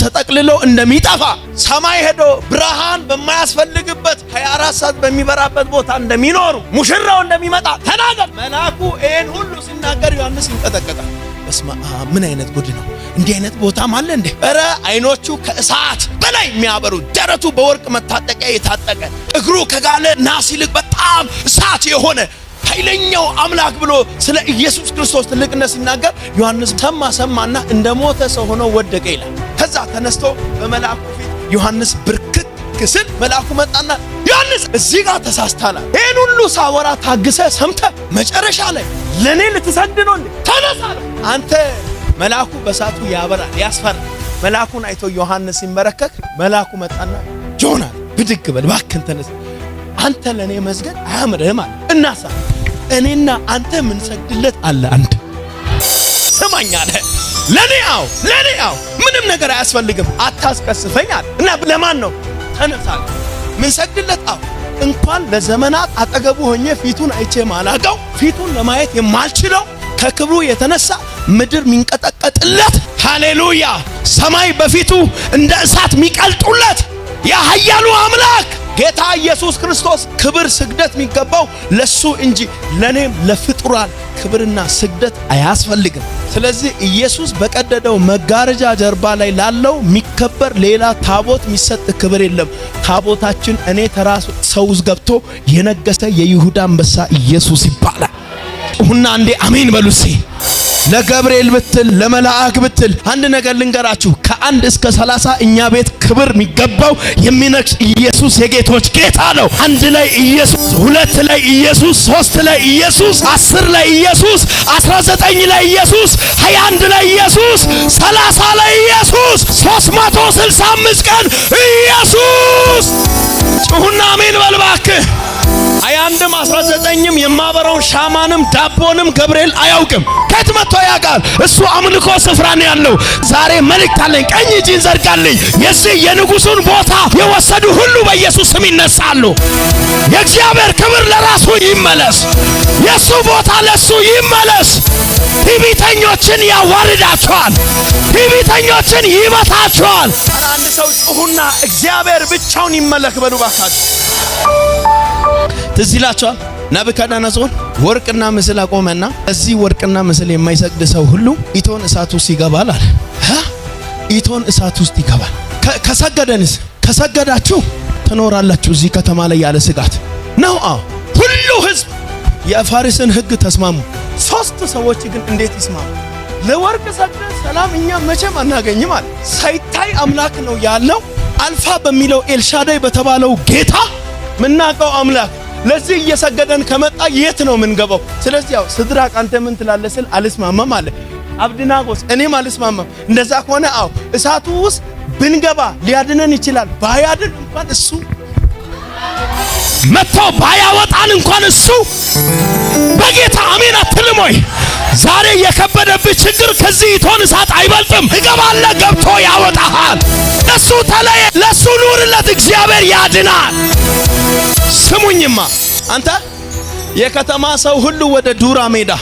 ተጠቅልሎ እንደሚጠፋ ሰማይ ሄዶ ብርሃን በማያስፈልግበት 24 ሰዓት በሚበራበት ቦታ እንደሚኖሩ ሙሽራው እንደሚመጣ ተናገር። መልአኩ ይሄን ሁሉ ሲናገር ዮሐንስ ይንቀጠቀጣል። በስመ አብ ምን አይነት ጉድ ነው! እንዲህ አይነት ቦታም አለ እንዴ? ኧረ አይኖቹ ከእሳት በላይ የሚያበሩ፣ ደረቱ በወርቅ መታጠቂያ የታጠቀ፣ እግሩ ከጋለ ናስ ይልቅ በጣም እሳት የሆነ ኃይለኛው አምላክ ብሎ ስለ ኢየሱስ ክርስቶስ ትልቅነት ሲናገር ዮሐንስ ሰማና እንደ ሞተ ሰው ሆኖ ወደቀ ይላል። ከዛ ተነስቶ በመልአኩ ፊት ዮሐንስ ብርክክ ሲል መልአኩ መጣና ዮሐንስ እዚህ ጋር ተሳስተሃል። ይሄን ሁሉ ሳወራ ታግሰ ሰምተ መጨረሻ ላይ ለኔ ልትሰግድ ነው እንዴ? ተነሳ! አንተ መልአኩ በሳቱ ያበራል ያስፈራ። መልአኩን አይቶ ዮሐንስ ሲመረከክ መልአኩ መጣና ጆና ብድግ በል እባክህ ተነስ፣ አንተ ለኔ መስገድ አያምርህም አለ። እናሳ እኔና አንተ ምን ሰግድለት አለ አንድ ሰማኛ አለ። ለኔ አው ምንም ነገር አያስፈልግም አታስቀስፈኝ አለ። እና ለማን ነው ተነሳ ምን ሰግድለት? አው እንኳን ለዘመናት አጠገቡ ሆኜ ፊቱን አይቼ ማላቀው ፊቱን ለማየት የማልችለው ከክብሩ የተነሳ ምድር ሚንቀጠቀጥለት፣ ሃሌሉያ ሰማይ በፊቱ እንደ እሳት ሚቀልጡለት ያ ኃያሉ አምላክ ጌታ ኢየሱስ ክርስቶስ ክብር ስግደት የሚገባው ለሱ እንጂ ለኔም ለፍጡራን ክብርና ስግደት አያስፈልግም። ስለዚህ ኢየሱስ በቀደደው መጋረጃ ጀርባ ላይ ላለው የሚከበር ሌላ ታቦት የሚሰጥ ክብር የለም። ታቦታችን እኔ ተራሱ ሰው ውስጥ ገብቶ የነገሰ የይሁዳ አንበሳ ኢየሱስ ይባላል። ሁና እንዴ አሜን በሉሲ። ለገብርኤል ብትል ለመላእክ ብትል አንድ ነገር ልንገራችሁ፣ ከ1 እስከ 30 እኛ ቤት ክብር የሚገባው የሚነግስ ኢየሱስ የጌቶች ጌታ ነው። 1 ላይ ኢየሱስ፣ 2 ላይ ኢየሱስ፣ 3 ላይ ኢየሱስ፣ 10 ላይ ኢየሱስ፣ 19 ላይ ኢየሱስ፣ 21 ላይ ኢየሱስ፣ 30 ላይ ኢየሱስ፣ 365 ቀን ኢየሱስ። ጩሁና አሜን በል እባክህ። 21ም 19ም የማበረውን ሻማንም ዳቦንም ገብርኤል አያውቅም። ከየት መጥቶ ያውቃል? እሱ አምልኮ ስፍራ ነው ያለው። ዛሬ መልእክት አለኝ። ቀኝ እጅን ዘርጋልኝ። የዚህ የንጉሱን ቦታ የወሰዱ ሁሉ በኢየሱስ ስም ይነሳሉ። የእግዚአብሔር ክብር ለራሱ ይመለስ። የሱ ቦታ ለሱ ይመለስ። ትዕቢተኞችን ያዋርዳቸዋል። ትዕቢተኞችን ይመታቸዋል። አንድ ሰው ጩሁና እግዚአብሔር ብቻውን ይመለክ በሉ ባካችሁ። ትዝ ይላችኋል ናቡከደነጾር ወርቅና ምስል አቆመና እዚህ ወርቅና ምስል የማይሰግድ ሰው ሁሉ ኢቶን እሳት ውስጥ ይገባል አለ። ኢቶን እሳት ውስጥ ይገባል። ከሰገደንስ ከሰገዳችሁ ትኖራላችሁ እዚህ ከተማ ላይ ያለ ስጋት ነው። ሁሉ ህዝብ የፋሪስን ህግ ተስማሙ። 3 ሰዎች ግን እንዴት ይስማሙ? ለወርቅ ሰግደን ሰላም እኛ መቼም አናገኝም አለ። ሳይታይ አምላክ ነው ያለው አልፋ በሚለው ኤልሻዳይ በተባለው ጌታ ምናቀው አምላክ ለዚህ እየሰገደን ከመጣ የት ነው ምንገባው? ስለዚህ ያው ሲድራቅ አንተ ምን ትላለህ ስል አልስማማም አለ። አብደናጎስ እኔም አልስማማም። እንደዛ ከሆነ እሳቱ ውስጥ ብንገባ ሊያድነን ይችላል። ባያድን እንኳን እሱ መጥቶ ባያወጣን እንኳን እሱ በጌታ አሜን አትልም ወይ? ዛሬ የከበደብህ ችግር ከዚህ ኢቶን እሳት አይበልጥም። እገባለህ፣ ገብቶ ያወጣሃል። ለሱ ተለየ፣ ለሱ ኑርለት፣ እግዚአብሔር ያድናል። ስሙኝማ አንተ የከተማ ሰው ሁሉ ወደ ዱራ ሜዳ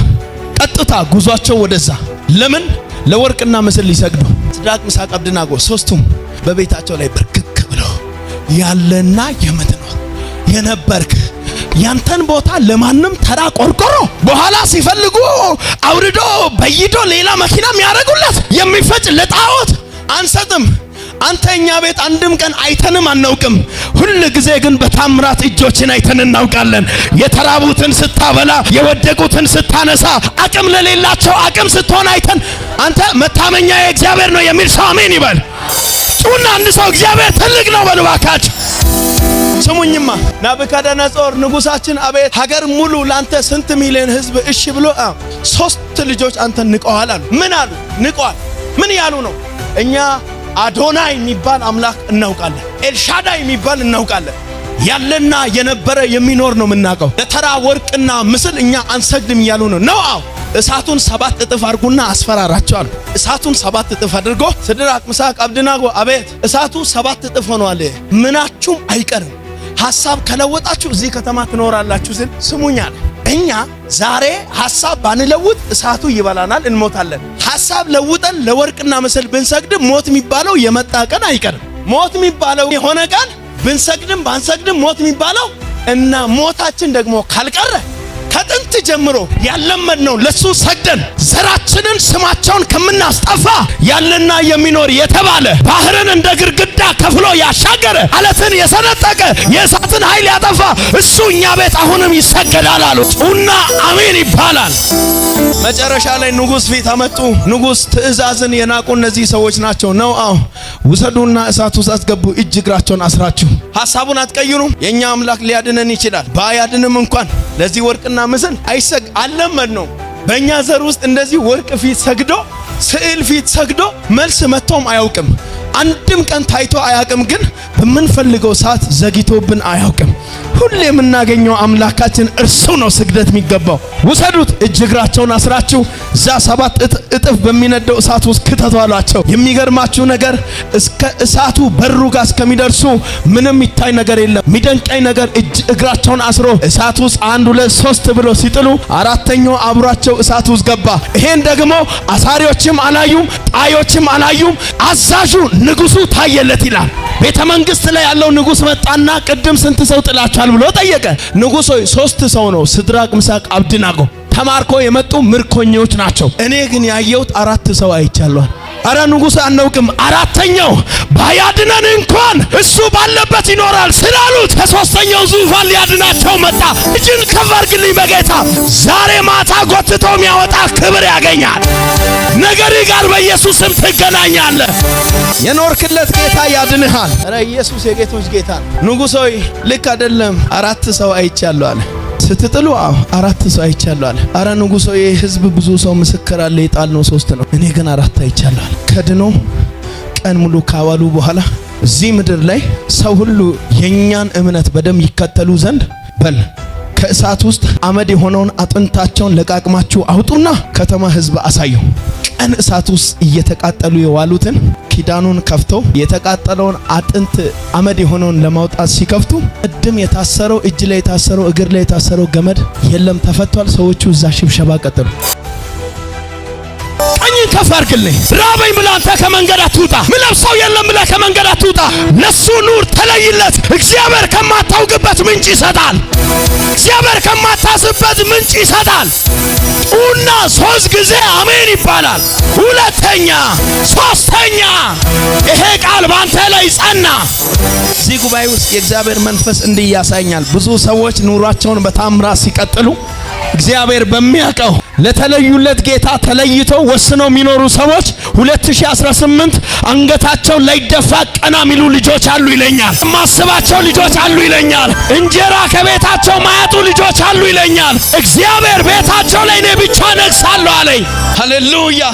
ቀጥታ ጉዟቸው ወደዛ። ለምን? ለወርቅና ምስል ሊሰግዱ። ሲድራቅ ሚሳቅ አብደናጎ 3ቱም በቤታቸው ላይ ብርክክ ብለው ያለና የምትኖር የነበርክ ያንተን ቦታ ለማንም ተራ ቆርቆሮ በኋላ ሲፈልጉ አውርዶ በይዶ ሌላ መኪና የሚያረጉለት የሚፈጭ ለጣዖት አንሰጥም። አንተኛ ቤት አንድም ቀን አይተንም አናውቅም። ሁሉ ጊዜ ግን በታምራት እጆችን አይተን እናውቃለን። የተራቡትን ስታበላ፣ የወደቁትን ስታነሳ፣ አቅም ለሌላቸው አቅም ስትሆን አይተን። አንተ መታመኛ የእግዚአብሔር ነው የሚል ሰው አሜን ይበል። ጩና አንድ ሰው እግዚአብሔር ትልቅ ነው በሉ ባካችሁ። ስሙኝማ ናቡከደነጾር ንጉሳችን አቤት ሀገር ሙሉ ላንተ ስንት ሚሊዮን ህዝብ እሺ ብሎ 3 ልጆች አንተ ንቀዋል አሉ። ምን አሉ? ንቀዋል። ምን ያሉ ነው? እኛ አዶናይ የሚባል አምላክ እናውቃለን፣ ኤልሻዳይ የሚባል እናውቃለን። ያለና የነበረ የሚኖር ነው የምናውቀው። ለተራ ወርቅና ምስል እኛ አንሰግድም እያሉ ነው። እሳቱን 7 እጥፍ አድርጉና አስፈራራቸዋል። እሳቱን 7 እጥፍ አድርጎ ሲድራቅ ሚሳቅ አብደናጎ አቤት እሳቱ 7 እጥፍ ሆኗል። ምናችሁም አይቀርም። ሐሳብ ከለወጣችሁ እዚህ ከተማ ትኖራላችሁ ሲል ስሙኛል። እኛ ዛሬ ሐሳብ ባንለውጥ እሳቱ ይበላናል፣ እንሞታለን። ሐሳብ ለውጠን ለወርቅና ምስል ብንሰግድ ሞት የሚባለው የመጣ ቀን አይቀርም። ሞት የሚባለው የሆነ ቀን ብንሰግድም ባንሰግድም ሞት የሚባለው እና ሞታችን ደግሞ ካልቀረ ከጥንት ጀምሮ ያለመድነው ለሱ ሰግደን ዘራችንን ስማቸውን ከምናስጠፋ ያለና የሚኖር የተባለ ባህርን እንደ ግድግዳ ከፍሎ ያሻገረ አለትን የሰነጠቀ የእሳትን ኃይል ያጠፋ እሱ እኛ ቤት አሁንም ይሰገዳል አሉ። ጩና አሜን ይባላል። መጨረሻ ላይ ንጉሥ ፊት አመጡ። ንጉሥ ትእዛዝን የናቁ እነዚህ ሰዎች ናቸው ነው። አዎ ውሰዱና እሳት ውስጥ አስገቡ፣ እጅ እግራቸውን አስራችሁ። ሐሳቡን አትቀይሩም። የኛ አምላክ ሊያድነን ይችላል። ባያድንም እንኳን ለዚህ ወርቅና ምስል አለመድ ነው። በእኛ ዘር ውስጥ እንደዚህ ወርቅ ፊት ሰግዶ ስዕል ፊት ሰግዶ መልስ መጥቶም አያውቅም። አንድም ቀን ታይቶ አያውቅም። ግን በምንፈልገው ሰዓት ዘግይቶብን አያውቅም። ሁሌ የምናገኘው አምላካችን እርሱ ነው ስግደት የሚገባው። ውሰዱት፣ እጅ እግራቸውን አስራችሁ እዛ 7 እጥፍ በሚነደው እሳት ውስጥ ክተቱ አሏቸው። የሚገርማችሁ ነገር እስከ እሳቱ በሩ ጋር እስከሚደርሱ ምንም ይታይ ነገር የለም። የሚደንቀኝ ነገር እጅ እግራቸውን አስሮ እሳት ውስጥ 1 2 3 ብሎ ሲጥሉ 4ኛው አብሯቸው እሳት ውስጥ ገባ። ይሄን ደግሞ አሳሪዎችም አላዩም፣ ጣዮችም አላዩም። አዛዡ ንጉሱ ታየለት ይላል። ቤተ መንግስት ላይ ያለው ንጉስ መጣና ቅድም ስንት ሰው ጥላቻል ብሎ ጠየቀ። ንጉስ ሆይ 3 ሰው ነው፣ ሲድራቅ ሚሳቅ አብደናጎ ተማርኮ የመጡ ምርኮኞች ናቸው። እኔ ግን ያየሁት 4 ሰው አይቻለሁ። አረ ንጉስ አናውቅም፣ 4ኛው ባያድነን እንኳን እሱ ባለበት ይኖራል ስላሉት ከ3ኛው ዙፋን ሊያድናቸው መጣ። እጅን ከፍ አድርግልኝ በጌታ ዛሬ ማታ ጎትቶ የሚያወጣ ክብር ያገኛል። ነገሪ ጋር በኢየሱስ ስም ትገናኛለህ። የኖርክለት ጌታ ያድንሃል። አረ ኢየሱስ የጌቶች ጌታ ነው። ንጉሥ ሆይ ልክ አይደለም፣ 4 ሰው አይቻለሁ አለ። ስትጥሉ 4 ሰው አይቻለሁ አለ። አረ ንጉሥ ሆይ ህዝብ ብዙ ሰው ምስክር አለ፣ የጣልነው 3 ነው፣ እኔ ግን 4 አይቻለሁ አለ። ከድኖ ቀን ሙሉ ካዋሉ በኋላ እዚህ ምድር ላይ ሰው ሁሉ የኛን እምነት በደም ይከተሉ ዘንድ በል ከእሳት ውስጥ አመድ የሆነውን አጥንታቸውን ለቃቅማችሁ አውጡና ከተማ ህዝብ አሳዩ። ቀን እሳት ውስጥ እየተቃጠሉ የዋሉትን ኪዳኑን ከፍቶ የተቃጠለውን አጥንት አመድ የሆነውን ለማውጣት ሲከፍቱ እድም የታሰረው እጅ ላይ የታሰረው እግር ላይ የታሰረው ገመድ የለም፣ ተፈቷል። ሰዎቹ እዛ ሽብሸባ ቀጠሉ። ቀኝን ከፍ አድርግልኝ። ራበኝ ብለህ አንተ ከመንገድ አትውጣ። ምለብሰው የለም ብለህ ከመንገድ አትውጣ። ለሱ ኑር፣ ተለይለት። እግዚአብሔር ከማታውቅበት ምንጭ ይሰጣል። እግዚአብሔር ከማታስበት ምንጭ ይሰጣል። ጩና 3 ጊዜ አሜን ይባላል። 2ኛ 3ኛ ይሄ ቃል ባንተ ላይ ጸና። እዚህ ጉባኤ ውስጥ የእግዚአብሔር መንፈስ እንዲህ ያሳኛል። ብዙ ሰዎች ኑሯቸውን በታምራት ሲቀጥሉ እግዚአብሔር በሚያውቀው ለተለዩለት ጌታ ተለይተው ወስነው የሚኖሩ ሰዎች 2018 አንገታቸው ላይ ደፋ ቀና የሚሉ ልጆች አሉ ይለኛል። ማስባቸው ልጆች አሉ ይለኛል። እንጀራ ከቤታቸው ማያጡ ልጆች አሉ ይለኛል። እግዚአብሔር ቤታቸው ላይ እኔ ብቻ ነግሳለሁ አለኝ። ሃሌሉያ!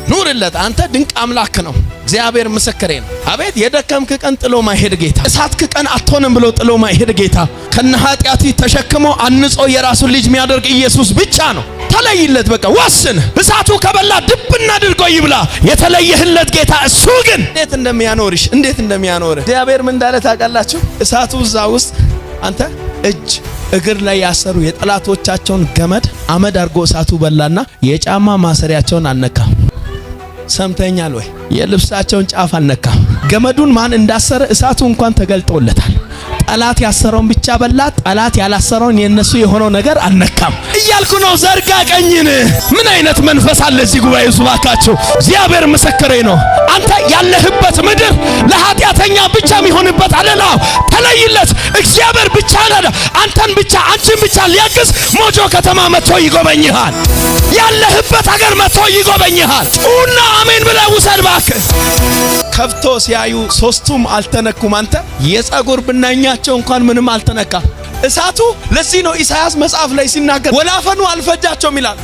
ኑርለት። አንተ ድንቅ አምላክ ነው። እግዚአብሔር ምስክሬ ነው። አቤት የደከምክ ቀን ጥሎ ማይሄድ ጌታ፣ እሳትክ ቀን አትሆንም ብሎ ጥሎ ማይሄድ ጌታ፣ ከነ ኃጢአት ተሸክሞ አንጾ የራሱን ልጅ የሚያደርግ ኢየሱስ ብቻ ነው። ተለይለት። በቃ ወስን። እሳቱ ከበላ ድብና አድርጎ ይብላ። የተለየህለት ጌታ እሱ ግን እንዴት እንደሚያኖርሽ እንዴት እንደሚያኖር እግዚአብሔር ምን እንዳለ ታውቃላችሁ? እሳቱ እዛ ውስጥ አንተ እጅ እግር ላይ ያሰሩ የጠላቶቻቸውን ገመድ አመድ አድርጎ እሳቱ በላና የጫማ ማሰሪያቸውን አነካ። ሰምተኛል ወይ? የልብሳቸውን ጫፍ አልነካ። ገመዱን ማን እንዳሰረ እሳቱ እንኳን ተገልጦለታል። ጠላት ያሰረውን ብቻ በላ። ጠላት ያላሰረውን የነሱ የሆነው ነገር አልነካም እያልኩ ነው። ዘርጋ ቀኝን። ምን አይነት መንፈስ አለ እዚህ ጉባኤ ውስጥ ባካችሁ? እግዚአብሔር ምስክሬ ነው። አንተ ያለህበት ምድር ለኃጢአተኛ ብቻ የሚሆንበት አይደለም። ተለይለት። እግዚአብሔር ብቻ ነው አንተን ብቻ አንቺን ብቻ ሊያግዝ ሞጆ ከተማ መጥቶ ይጎበኝሃል። ያለህበት ሀገር መጥቶ ይጎበኝሃል። ጩና አሜን ብለህ ውሰድ ባክህ። ከፍቶ ሲያዩ 3ቱም አልተነኩም። አንተ የጸጉር ብናኛቸው እንኳን ምንም አልተነካ እሳቱ። ለዚህ ነው ኢሳይያስ መጽሐፍ ላይ ሲናገር ወላፈኑ አልፈጃቸውም ይላል።